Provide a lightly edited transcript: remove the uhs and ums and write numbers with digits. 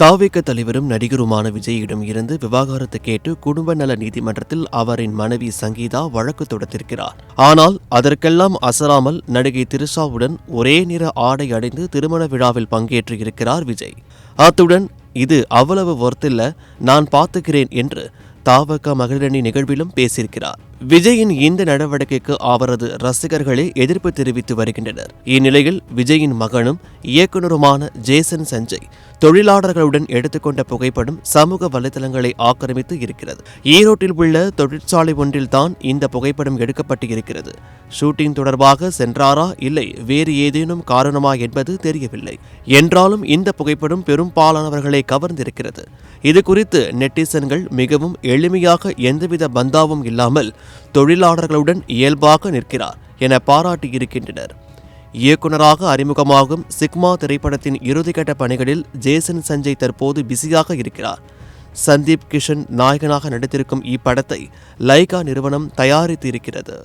தாவேக தலைவரும் நடிகருமான விஜயிடம் இருந்து விவாகரத்து கேட்டு குடும்ப நல நீதிமன்றத்தில் அவரின் மனைவி சங்கீதா வழக்கு தொடுத்திருக்கிறார். ஆனால் அதற்கெல்லாம் அசராமல் நடிகை திரிஷாவுடன் ஒரே நிற ஆடை அணிந்து திருமண விழாவில் பங்கேற்று இருக்கிறார் விஜய். அத்துடன் இது அவ்வளவு ஒர்த்தில்ல, நான் பார்த்துக்கிறேன் என்று தாவக மகளிரணி நிகழ்விலும் பேசியிருக்கிறார். விஜயின் இந்த நடவடிக்கைக்கு அவரது ரசிகர்களே எதிர்ப்பு தெரிவித்து வருகின்றனர். இந்நிலையில் விஜயின் மகனும் இயக்குநருமான ஜேசன் சஞ்சய் தொழிலாளர்களுடன் எடுத்துக்கொண்ட புகைப்படம் சமூக வலைதளங்களை ஆக்கிரமித்து இருக்கிறது. ஈரோட்டில் உள்ள தொழிற்சாலை ஒன்றில் தான் இந்த புகைப்படம் எடுக்கப்பட்டு இருக்கிறது. ஷூட்டிங் தொடர்பாக சென்றாரா இல்லை வேறு ஏதேனும் காரணமா என்பது தெரியவில்லை. என்றாலும் இந்த புகைப்படம் பெரும்பாலானவர்களை கவர்ந்திருக்கிறது. இது குறித்து நெட்டிசன்கள் மிகவும் எளிமையாக எந்தவித பந்தாவும் இல்லாமல் தொழிலாளர்களுடன் இயல்பாக நிற்கிறார் என பாராட்டியிருக்கின்றனர். இயக்குநராக அறிமுகமாகும் சிக்மா திரைப்படத்தின் இறுதிக்கட்ட பணிகளில் ஜேசன் சஞ்சய் தற்போது பிஸியாக இருக்கிறார். சந்தீப் கிஷன் நாயகனாக நடித்திருக்கும் இப்படத்தை லைகா நிறுவனம் தயாரித்து இருக்கிறது.